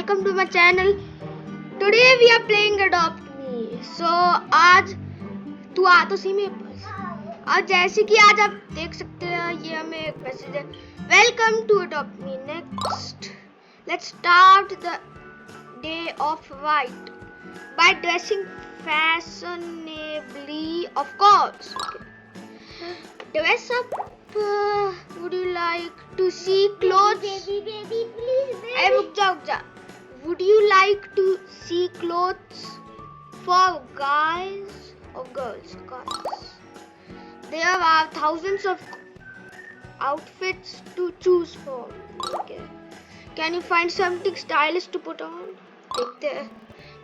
welcome to my channel. Today we are playing Adopt Me. So आज तू आ तो सी मेरे पास। और जैसे कि आज आप देख सकते हैं ये हमें एक मैसेज है, welcome to adopt me. Next let's start the day of white by dressing fashionably, of course. Dress up. Would you like to see clothes? Baby, please, baby. Hey, रुक जा. Would you like to see clothes for guys or girls? Guys. There are thousands of outfits to choose from. Okay. Can you find something stylish to put on? देखते हैं।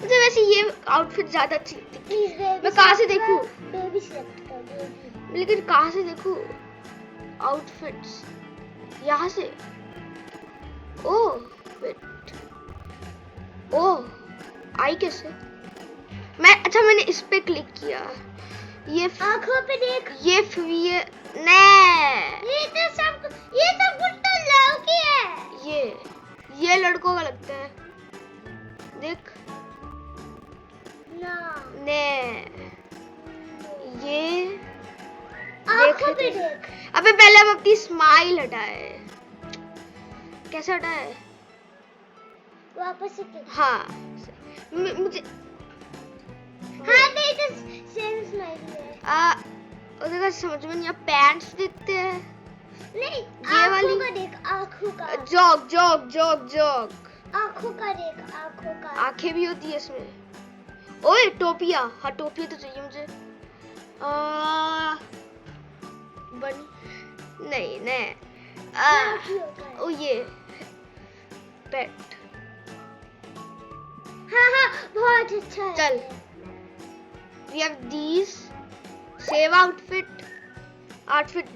मुझे वैसे ये outfit ज्यादा अच्छी लगती है। मैं कहाँ से देखूं? बेबी सेलेक्ट कर बेबी। लेकिन कहाँ से देखूं आउटफिट्स? यहाँ से। ओह वेट, ओह आई कैसे? मैंने इस पे क्लिक किया। ये आँखों पे देख। ये सब कुछ तो लड़की है। ये लड़कों का लगता है। देख ने ये आँखों पे देख। अबे पहले हम अपनी स्माइल हटाए। कैसे हटाए? वापस से हाँ मुझे हाँ नहीं तो सेम स्माइल है। उसका समझ में नहीं आ। पैंट्स दिखते हैं। नहीं ये वाली का देख, आँखों का। जॉग आँखों का देख, आँखों का। आंखें भी होती है इसमें। ओए टोपिया, हाँ टोपिया तो चाहिए मुझे। बनी नहीं ओ ये पेट। हाँ बहुत अच्छा है। चल we have these save outfit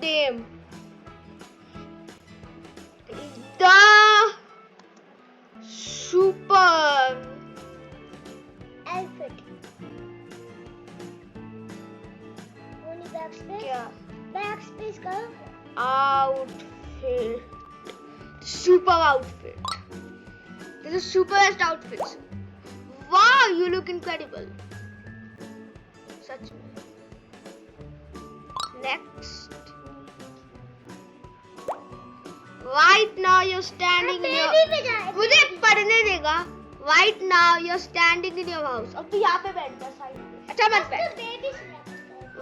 name the super outfit। क्या बैकस्पेस करो। outfit super outfit। This is super best outfits। Wow, you look incredible। सच में। Next right now you're standing in your मुझे पढ़ने देगा। Right now you're standing in your house। अब तू यहाँ पे बैठ जा साइड पे। अच्छा मत बैठ।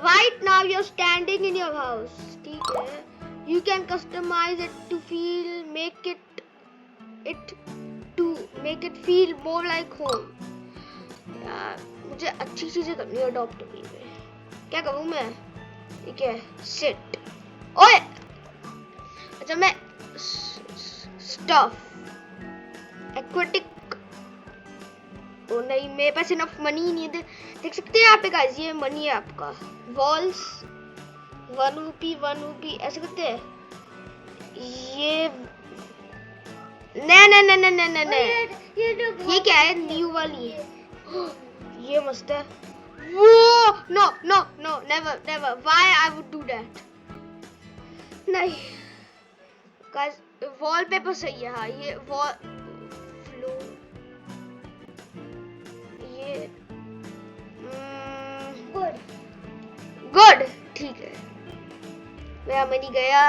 Right now you're standing in your house। ठीक है। You can customize it to make it feel more like home। यार मुझे अच्छी चीजें करनी है अडॉप्ट मी में। क्या करूँ मैं? ठीक है सिट। ओए अच्छा मैं स्टफ एक्वेटिक। ओ नहीं मेरे पास इनफ मनी नहीं है। देख सकते हैं यहाँ पे गाइस, ये मनी है आपका। वॉल्स 1 रुपी ऐसे करते हैं। ये नहीं ये क्या है? न्यू वाली ये मस्त है। वो no never why I would do that. नहीं गाइस वॉलपेपर सही है। हाँ ये वॉल फ्लो ये गुड ठीक है। मेरा मनी गया।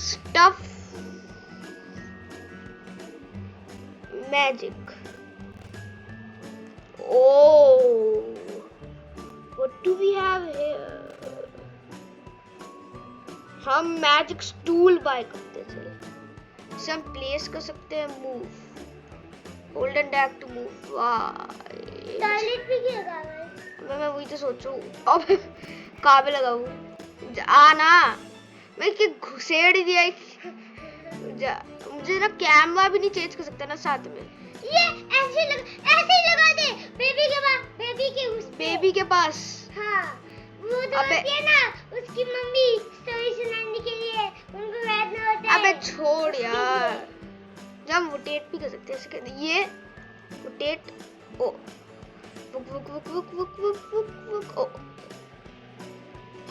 Stuff magic. Oh, what do we have here? हम मैजिक स्टूल बाय करते थे। इसे हम प्लेस कर सकते हैं। Move hold and drag to move. Toilet भी क्या कर रहा है? मैं वही तो सोचूं। अब कहाँ पे लगाऊं? आना मैं कि घुसेड़ दिया। मुझे ना कैमरा भी नहीं चेंज कर सकता ना साथ में। ये ऐसे ही लगा दे बेबी के पास। हाँ वो तो होती है ना उसकी मम्मी स्टोरी सुनाने के लिए, उनको बैठना होता है। अबे छोड़ यार, जब हम रोटेट भी कर सकते हैं ऐसे कर। ये रोटेट ओ वुक ओ।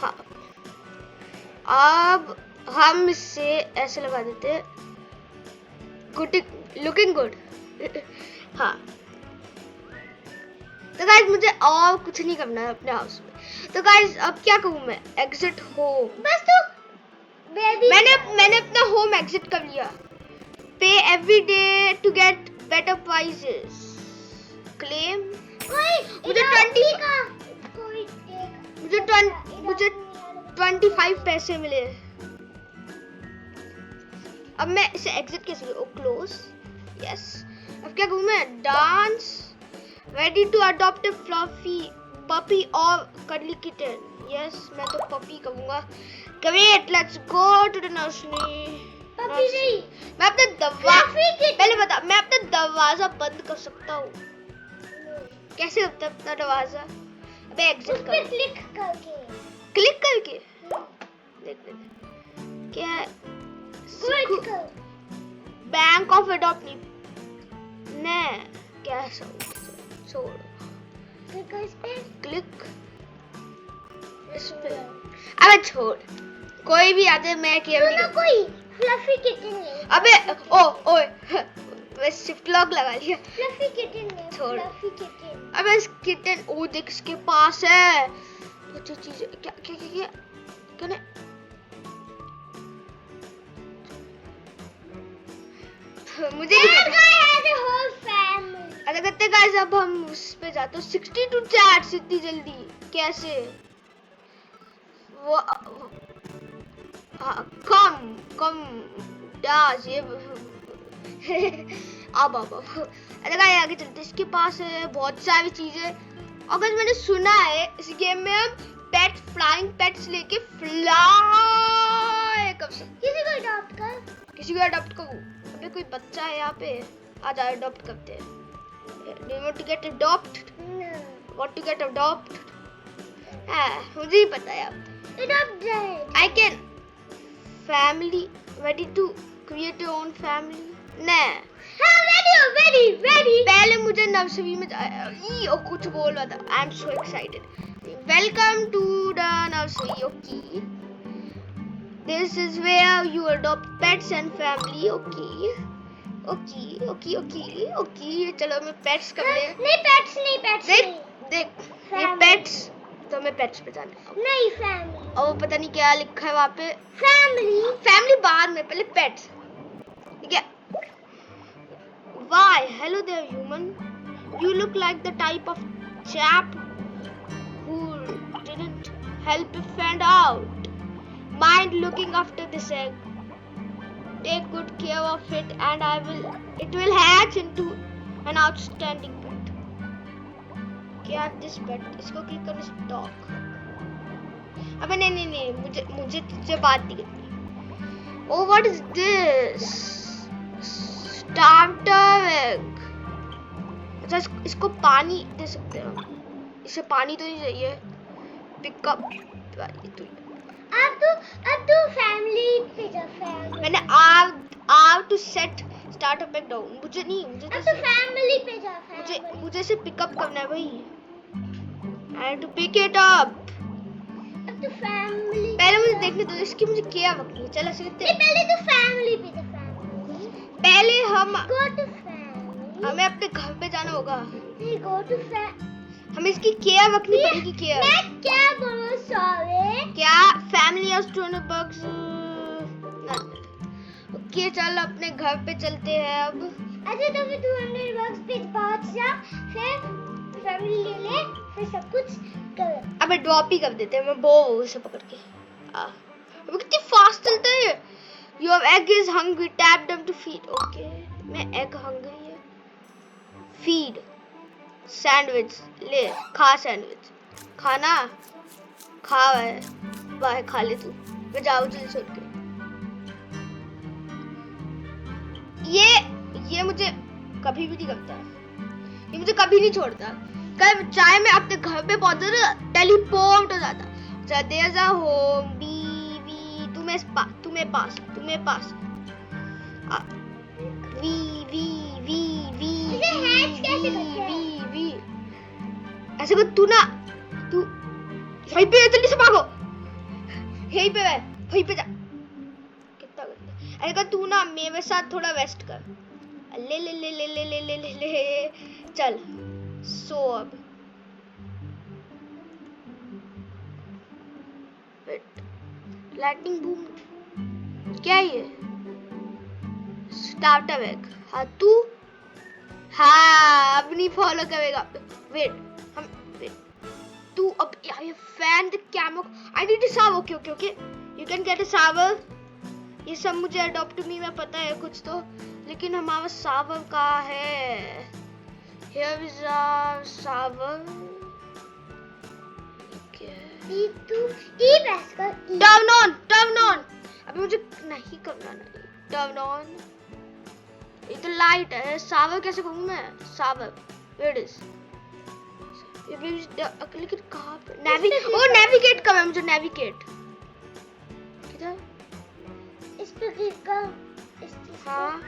हाँ अब हम इससे ऐसे लगा देते हैं। Good looking good. हाँ तो गाइस मुझे और कुछ नहीं करना है अपने हाउस में। तो गाइस अब क्या करूँ मैं? Exit home. बस तू बेबी मैंने अपना होम एग्जिट कर लिया। Pay every day to get better prizes. Claim मुझे 25 पैसे मिले। अब मैं इसे एग्जिट कैसे करूँ? क्लोज। यस। अब क्या करूँ मैं? Dance. Ready to adopt a fluffy puppy और कर्ली किटन। यस मैं तो पपी कहूँगा। Great let's go to the nursery. Puppy नहीं, मैं अपना पहले बता, मैं अपना दरवाजा बंद कर सकता हूँ? कैसे होता है अपना दरवाजा? अबे एग्जिट कर। क्लिक करके देख क्या है? बैंक ऑफ अडॉप्ट ने क्या छोड़ क्लिक इस पे। अबे छोड़, कोई भी आते मैं किया कोई फ्लफी किटन ले। अबे ओए मैं शिफ्ट लॉक लगा लिया। फ्लफी किटन ले। छोड़। Fluffy kitten. अबे इस किटन देख इसके पास है कुछ चीज। क्या क्या क्या क्या क्या मुझे नहीं पता। अरे करते गाइस अब हम उस पे जाते हैं 62 चैट्स इतनी जल्दी कैसे? वो कम डांस ये अब अरे गाइस आगे चलते। इसके पास है बहुत सारी चीजें। अगर मैंने सुना है इस गेम में हम फ्लाइंग पेट्स लेके फ्लाई कर सकते। किसी को अडॉप्ट करूं? अबे कोई बच्चा है यहाँ पे, आ जा अडॉप्ट करते हैं। Do you want to get adopted? No. Want to get adopted? मुझे ही पता है अब। Adopted. I can family ready to create your own family. ने Ready. पहले मुझे नर्सरी में कुछ बोल रहा था। I am so excited. Welcome to the nursery. Okay. This is where you adopt pets and family. Okay. चलो मैं पेट्स कर ले। नहीं पेट्स देख ये पेट्स तो मैं पेट्स पे जाना है। नहीं फैमिली। और वो पता नहीं क्या लिखा है वहाँ पे। फैमिली बाद में, पहले पेट्स। ठीक है। Why? Hello there, human. You look like the type of chap who didn't help a friend out. Mind looking after this egg. Take good care of it and it will hatch into an outstanding pet. क्या this pet? इसको click करने से dog. अबे नहीं मुझे तुझसे बात नहीं करनी। Oh what is this? Starter egg. अच्छा इसको पानी दे सकते हैं। इसे पानी तो नहीं चाहिए। पिकअप अब तू फैमिली पे जा। फैमिली मैंने आव to set start up down. मुझे अब तू फैमिली पे जा। मुझे इसे पिकअप करना है भाई। And to pick it up. अब तू फैमिली पहले मुझे देखने दो इसकी मुझे क्या रखनी है। चल ऐसे करते हैं। पहले तू फैमिली पे जा। पहले हम गो टू फैमिली। हमें अपने घर पे जाना होगा। नहीं गो टू हमें इसकी केयर रखनी पड़ेगी। केयर मैं क्या बोलूं? सॉरी क्या फैमिली हाउस 200 bucks। ओके चल अपने घर पे चलते हैं अब। अच्छा तो फिर 200 bucks पे पहुंच जा, फिर फैमिली ले ले, फिर सब कुछ कर। अबे ड्रॉप ही कर देते हैं। मैं वो उसे पकड़ के अबे कितनी फास्ट चलता है। Your egg is hungry tap them to feed. Okay मैं एग हंग्री है। फीड सैंडविच ले खा। सैंडविच खाना खा है बाहर खा ले तू। मैं जाऊँ जल्दी छोड़ के। ये मुझे कभी भी नहीं करता। ये मुझे कभी नहीं छोड़ता। कल चाहे मैं अपने घर पे पहुंचा ना टेलीपोर्ट हो जाता। देयर अ होम बी तुम्हें पास वी ऐसे को तू यहीं पे जल्दी से भागो। यहीं पे जा। कितना करते अरे का तू ना मेरे साथ थोड़ा वेस्ट कर। ले ले ले ले ले ले ले ले ले चल सो अब लाइटनिंग बूम क्या है ये स्टार्टर बैग हाँ तू हाँ अब नहीं फॉलो करेगा वेट हम वेट तू अब ये fan the camo I need a shower okay okay okay you can get a shower ये सब मुझे अडॉप्ट मी में पता है कुछ तो लेकिन हमारा शावर कहाँ है हियर इज आवर शावर तू टी प्रेस कर टर्न ऑन अभी मुझे नहीं करना नहीं टर्न ऑन ये तो लाइट है शावर कैसे करूँ मैं शावर वेयर इज लेकिन कहाँ पे नेविगेट कर मुझे नेविगेट किधर इस पे क्लिक कर हाँ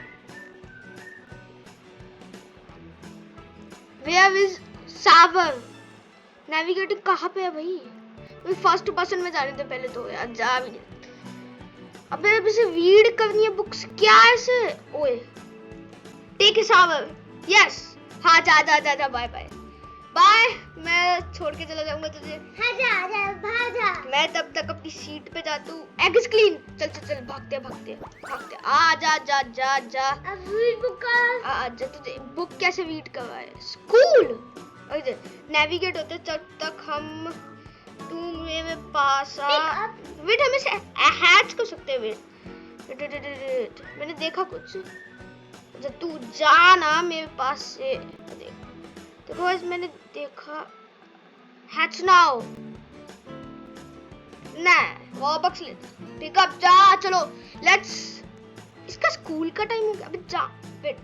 वेयर इज शावर नेविगेटिंग कहाँ पे है भाई मैं फर्स्ट पर्सन में जा रहे थे पहले तो यार जा भी नहीं अबे अब इसे रीड करनी है बुक्स क्या है इसे ओए टेक अ शावर यस हाँ जा जा जा जा बाय बाय बाय मैं छोड़ के चला जाऊंगा तुझे हाँ जा भाग जा मैं तब तक अपनी सीट पे जाता हूँ एग इज क्लीन चल चल चल भागते भागते भागते आ जा जा जा जा अब रीड बुक कर आ जा तुझे बुक कैसे रीड करवाए स्कूल अरे नेविगेट होते जब तक हम तू मेरे पास आ वेट हम इसे हैच कर सकते हैं वेट मैंने देखा कुछ जब तू जाना मेरे पास से देखो गाइस मैंने देखा हैच नाउ ना रॉबक्स ले पिक अप जा चलो लेट्स इसका स्कूल का टाइम हो गया अबे जा वेट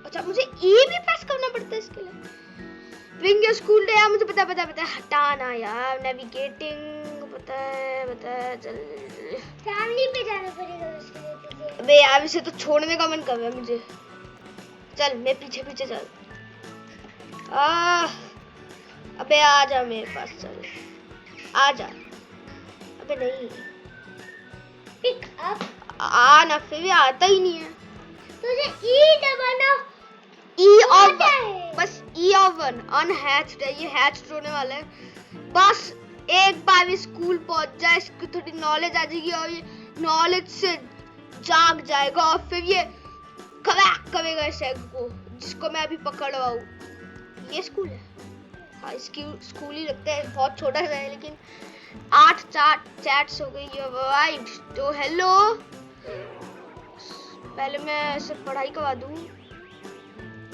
अच्छा मुझे ए भी पास करना पड़ता है इसके लिए विंग योर स्कूल डे यार मुझे पता है हटाना यार नेविगेटिंग पता है चल फैमिली पे जाना पड़ेगा उसके लिए तुझे अबे यार इसे तो छोड़ने का मन कर रहा है मुझे चल मैं पीछे पीछे चल अबे आ जा मेरे पास चल आ जा अबे नहीं पिक अप आ ना फिर भी आता ही नहीं है तुझे ई दबाना ई ऑफ बस ई ऑफ अनहैच्ड है ये हैच्ड होने वाला है बस एक बार भी स्कूल पहुंच जाए इसकी थोड़ी नॉलेज आ जाएगी और ये नॉलेज से जाग जाएगा और फिर ये क्रैक करेगा इस एग को जिसको मैं अभी पकड़ रहा हूँ ये स्कूल है हाँ इसकी स्कूल ही लगता है बहुत छोटा सा है लेकिन 8 चैट्स हो गई यू राइट तो हेलो पहले मैं इसे पढ़ाई करवा दूँ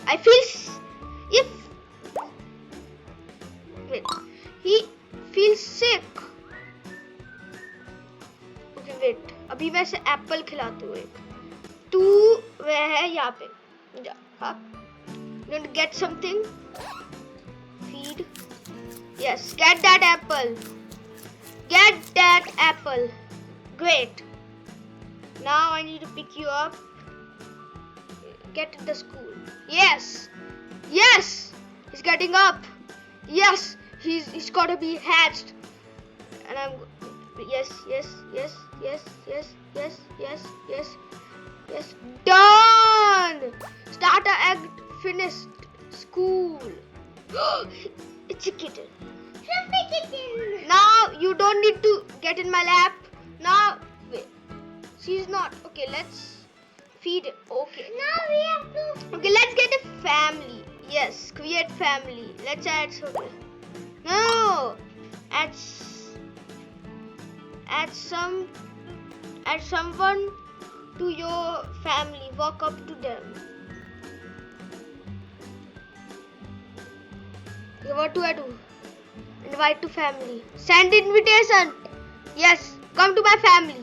I feel he feels sick. Okay, wait. अभी मैं इसे एप्पल खिलाती हूँ एक तू वह है यहाँ पे जा हाँ don't get something feed yes get that apple great now I need to pick you up get to the school yes he's getting up yes he's got to be hatched and I'm yes done starter egg finished school it's a kitten now you don't need to get in my lap now wait she's not okay let's feed it okay now we have to okay let's get a family yes create family let's add okay no add someone to your family walk up to them okay, what do I do invite to family send invitation yes come to my family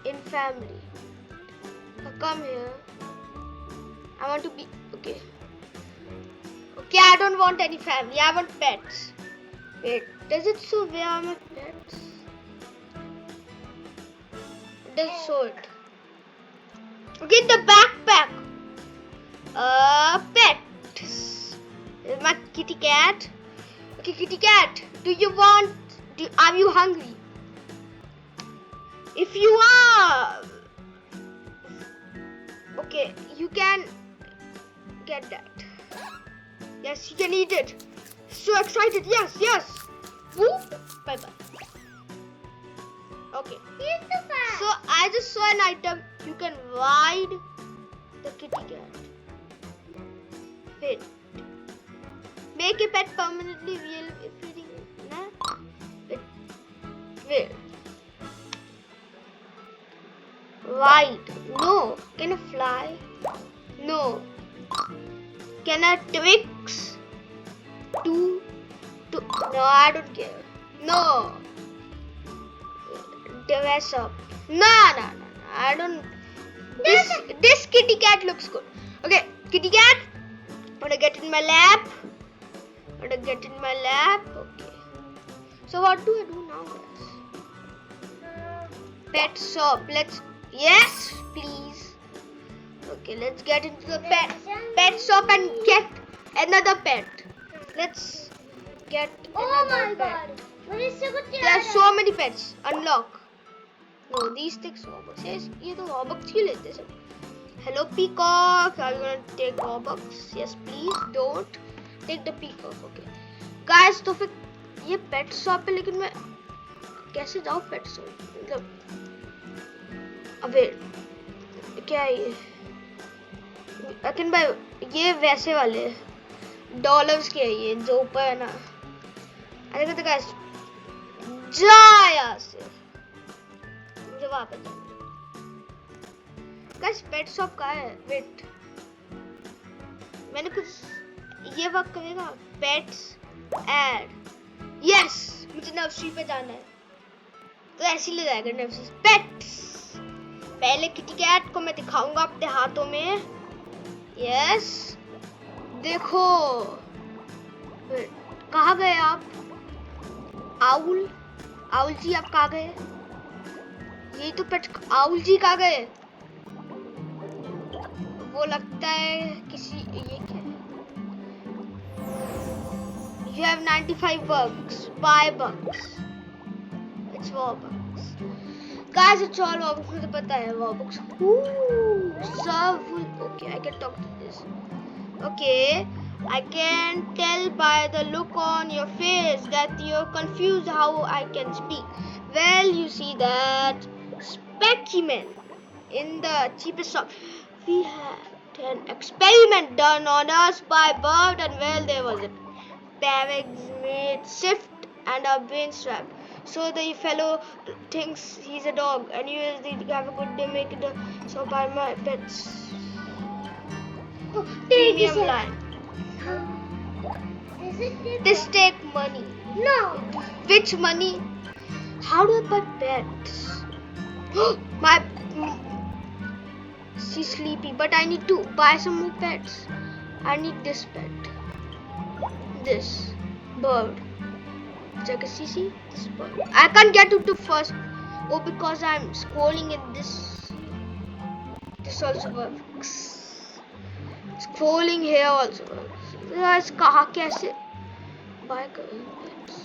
in family come here I want to be okay I don't want any family I want pets wait does it show where are my pets it does show it okay the backpack pets my kitty cat okay kitty cat are you hungry if you are Okay, you can get that. Yes, you can eat it. So excited. Yes, yes. Woo. Bye bye. Okay. Here's the fact. So I just saw an item. You can ride the kitty cat. Wait. Make a pet permanently real if feeding. Nah. Wait. Ride. No. Can I fly? No. Can I Twix? Two. No, I don't care. No. Dress up. No. I don't. This kitty cat looks good. Okay, kitty cat. Wanna get in my lap? Okay. So what do I do now, guys? Pet shop. Yes, please. Okay, let's get into the pet shop and get another pet. Let's get another pet. There are so many pets. Unlock. No, these take Robux. Yes, ये तो Robux ही लेते सब. Hello peacock. Are you gonna take Robux? Yes, please. Don't take the peacock. Okay. Guys, तो फिर ये pet shop है लेकिन मैं कैसे जाऊँ pet shop? मतलब अबे क्या है ये? लेकिन भाई ये वैसे वाले डॉलर्स के है ये जो ऊपर है ना. अरे कहते गाइस जा यहाँ से. मुझे वापस गाइस पेट शॉप कहाँ है? वेट मैंने कुछ ये वर्क करेगा. Pets add. यस मुझे नर्सरी पे जाना है तो ऐसे ही ले जाएगा नर्सरी. पेट्स पहले किटी कैट को मैं दिखाऊंगा अपने हाथों में. यस देखो. कहाँ गए आप? आउल जी आप कहाँ गए? यही तो पेट. आउल जी कहाँ गए? वो लगता है किसी ये क्या है? You have 95 bucks. Buy bucks. It's Robux. Guys, it's all Robux. मुझे पता है Robux. Okay, I can talk to this. Okay, I can tell by the look on your face that you're confused how I can speak. Well, you see that specimen in the cheapest shop. We had an experiment done on us by bird, and well, there was it. Parrots made shift and a brain strap. So the fellow thinks he's a dog, and you have a good day. Make it so by my pets. Premium line. This take money. No. Which money? How do I buy pets? She's sleepy, but I need to buy some more pets. I need this pet. This bird. Check a CC. This bird. I can't get it to first. Oh, because I'm scrolling in this. This also works. Scrolling here also works. Guys, कहाँ कैसे buy करें pets?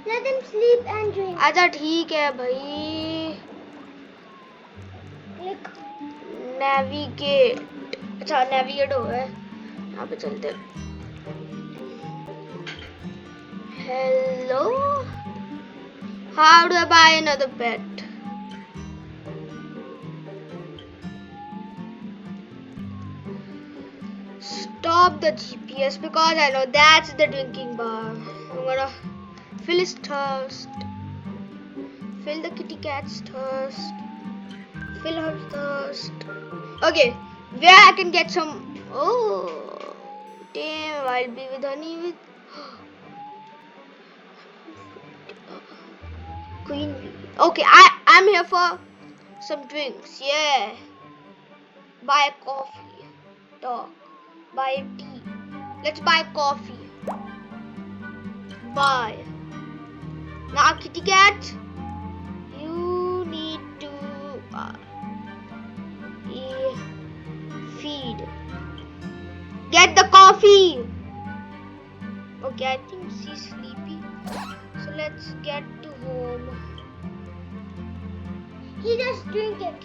Let them sleep and drink. अच्छा ठीक है भाई. Click. Navigate. अच्छा navigate हो गया. यहाँ पे चलते हैं. Hello. How do I buy another pet? Stop the GPS because I know that's the drinking bar. I'm gonna fill his thirst. Fill the kitty cat's thirst. Fill her thirst. Okay, where I can get some. Oh, damn! I'll be with honey with queen bee. Okay, I'm here for some drinks. Yeah. Buy a coffee. Talk. Buy a tea. Let's buy coffee. Buy. Now, kitty cat, you need to feed. Get the coffee. Okay, I think she's sleepy. So let's get to home. He just drink it.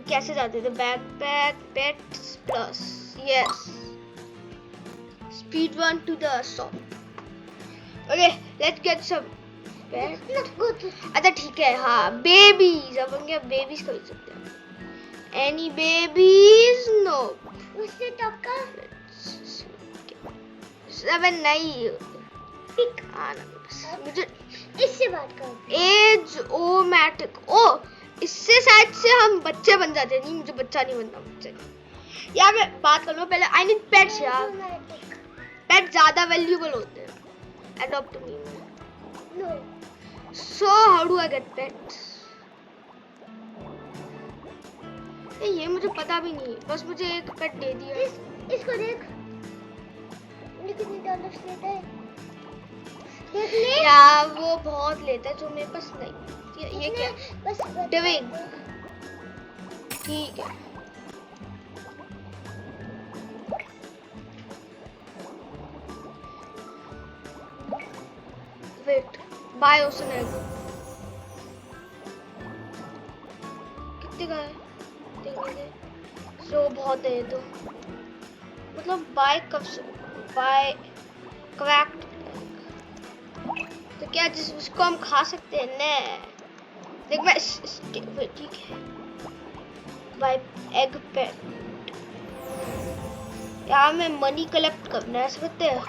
कैसे जाते थे? Backpack pets plus, yes, speed run to the shop. Okay let's get some pet. अच्छा ठीक है, हाँ babies, अब हम क्या बेबीज खरीद सकते हैं? Any babies? नो। उससे टक्का 7 नहीं, पिक आना मुझे इससे बात कर। एज ओ मैटिक, ओ इससे शायद से हम बच्चे बन जाते हैं। नहीं मुझे बच्चा नहीं बनना मुझसे। यार मैं बात कर लूं पहले। आई नीड पेट्स यार, पेट ज्यादा वैल्यूएबल होते हैं। Adopt me. No. So how do I get pets? ये मुझे पता भी नहीं, बस मुझे एक पेट दे दिया। इसको देख, कितने डॉलर्स लेता है, देख ले। यार वो बहुत लेता है जो मेरे पास नहीं। ये क्या? बस डिविंग, ठीक है। वेट, बाय ओसन एग कितने का है? देखने दे। सो बहुत है तो, मतलब बाय कब से? बाय क्रैक्ड, तो क्या जिस उसको हम खा सकते हैं ने? देख मैं ठीक है। बाय एग पेट, यार मैं मनी कलेक्ट करना सकते हैं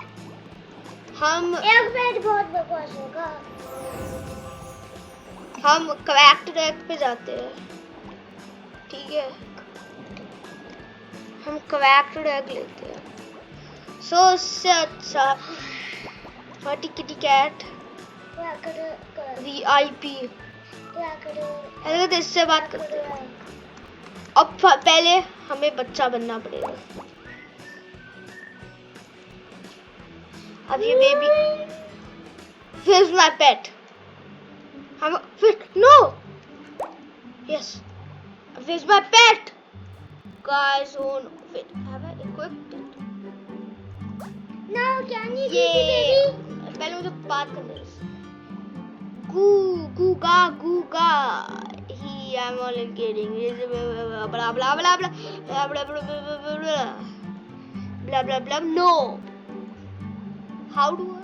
हम। एग पेट बहुत बकवास होगा। हम क्रैक्ड एग पे जाते हैं, ठीक है? हम क्रैक्ड एग लेते हैं। सो उससे अच्छा फटी किटी कैट VIP। अरे तो इससे बात करते हैं। अब पहले हमें बच्चा बनना पड़ेगा। अब ये बेबी, Where's my pet? हम फिर no, yes, where's my pet? Guys, oh no, wait, have I equipped it? No, क्या नहीं ये बेबी? पहले मुझे बात करने दो। Googa, he, I'm only kidding. Blah blah blah blah blah blah blah blah blah blah. No. How do I?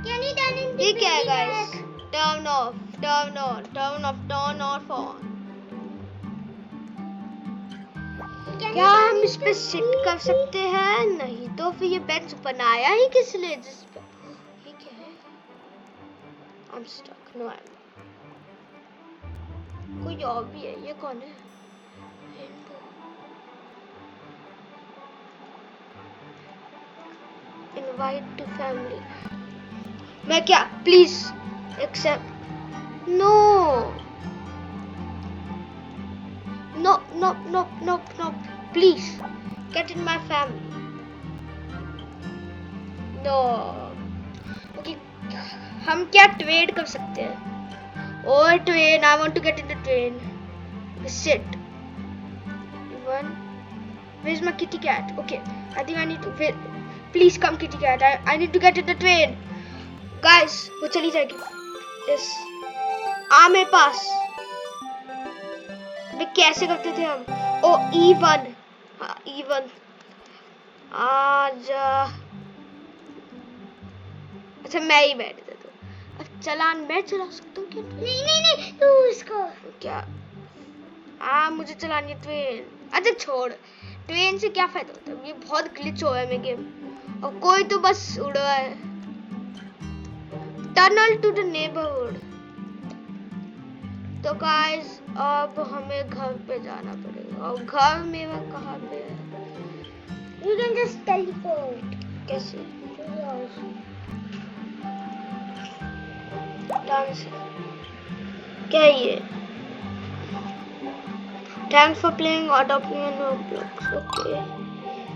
Can you turn into ये baby क्या है guys? back? Turn off, turn on. क्या हम इस पे सिट कर सकते हैं? नहीं तो फिर ये बेंच बनाया ही किस लिए? जिस पे ये क्या है? I'm stuck. No, कोई और भी है। ये कौन है? Invite to family. मैं क्या? Please accept. No. No. Please get in my family. No. Okay. हम क्या ट्रेड कर सकते हैं? और train, I want to get in the train. Sit. One. Where's my kitty cat? Okay. I think I need to wait. Please come kitty cat. I need to get in the train. Guys, वो चली जाएगी। Yes. आ मेरे पास। अबे कैसे करते थे हम? ओ E1, हाँ E1। आजा। अच्छा मैं ही बैठ देता हूँ। अब चलान मैं चला सकता हूँ क्या? नहीं तू इसको क्या? मुझे चलानी है ट्रेन। अच्छा छोड़, ट्रेन से क्या फायदा होता है? ये बहुत ग्लिच हो है मेरे गेम। और कोई तो बस उड़ रहा है। Tunnel to the neighbourhood. तो गाइस अब हमें घर पे जाना पड़ेगा। और घर मेरा कहाँ पे है? You can just teleport. कैसे? To the house. डांस क्या है ये? Thanks for playing Adopting and Roblox. Okay.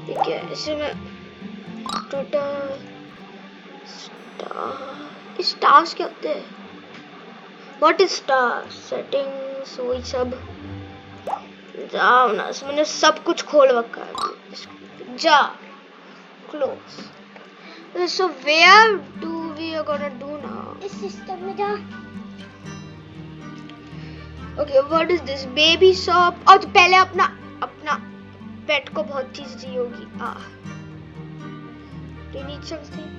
ठीक है, इसे मैं टोटल स्टार्स क्या होते हैं? What is stars? Settings वही सब। जाओ ना, मैंने सब कुछ खोल रखा है। जा close. So where do we are gonna do now? इस सिस्टम में जा। Okay what is this baby shop. और पहले अपना अपना पेट को बहुत चीज चाहिए होगी। Do you need something?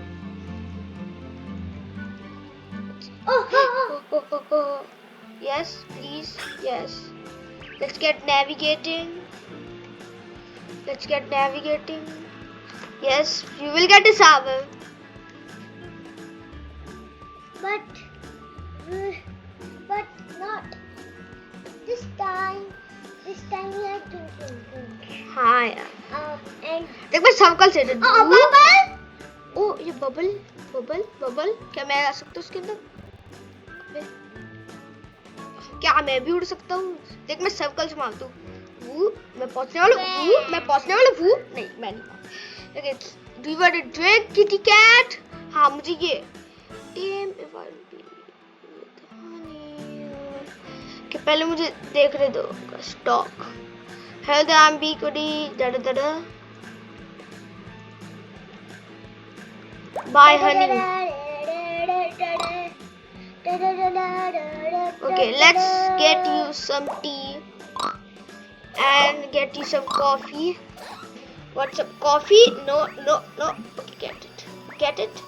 Oh. Yes, please. Yes. Let's get navigating. Yes, you will get a shower. But not this time. This time we have to. हाँ यार। And देख मैं सर्कल से bubble. ओ ये बबल क्या मैं आ सकता हूँ उसके अंदर? क्या मैं भी उड़ सकता हूँ? देख मैं सर्कल से मारता हूँ। मैं पहुँचने वाला हूँ। नहीं मैं नहीं। Okay do you want a drink kitty cat? हाँ मुझे ये टेम कि पहले मुझे देखने दो स्टॉक हेल्थ एम्बी कोडी दादा bye honey. Okay, let's get you some tea and get you some coffee. What's up, coffee? No. Okay, get it.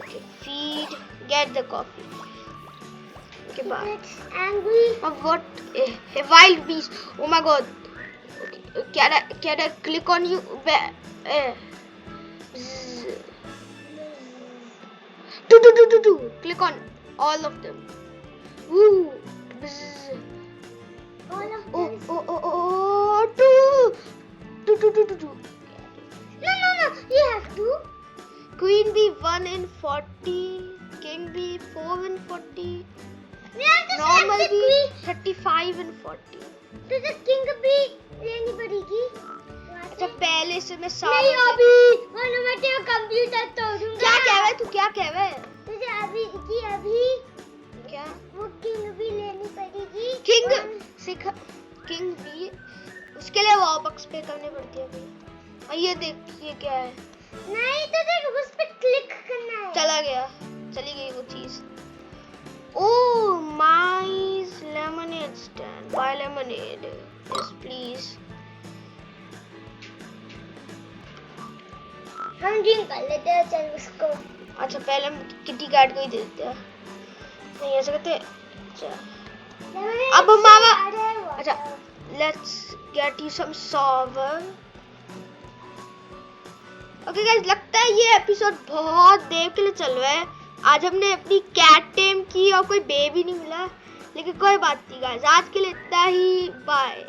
Okay, feed. Get the coffee. Okay, bye. It's angry. What? A wild beast. Oh my God. Okay, can I click on you? Do. Click on all of them. Woo. Bzz. All of them. Oh. Do. No. You have to. Queen bee 1 in 40. King bee 4 in 40. We have to Normal select the bee queen. 35 in 40. तो the king भी लेनी पड़ेगी। अच्छा पहले से मैं नहीं अभी वरना मैं तेरा कंप्यूटर तोड़ूंगा। क्या कह रहा है तू? क्या कह रहा है? तुझे अभी क्या वो किंग भी लेनी पड़ेगी। किंग भी उसके लिए वॉबक्स पे करने पड़ती है भाई। और ये देख ये क्या है? नहीं तो देख उस पे क्लिक करना है। चली गई वो चीज। Oh, my lemonade stand. Buy lemonade. Yes, please. हम ड्रिंक कर लेते हैं चल उसको। अच्छा पहले हम किटी कैट को ही दे देते हैं। नहीं ऐसा करते। अच्छा अब हमारा अच्छा let's get you some sour. Okay guys लगता है ये एपिसोड बहुत देर के लिए चल रहा है। आज हमने अपनी कैट टेम की और कोई बेबी नहीं मिला, लेकिन कोई बात नहीं गाइस, आज के लिए इतना ही। बाय।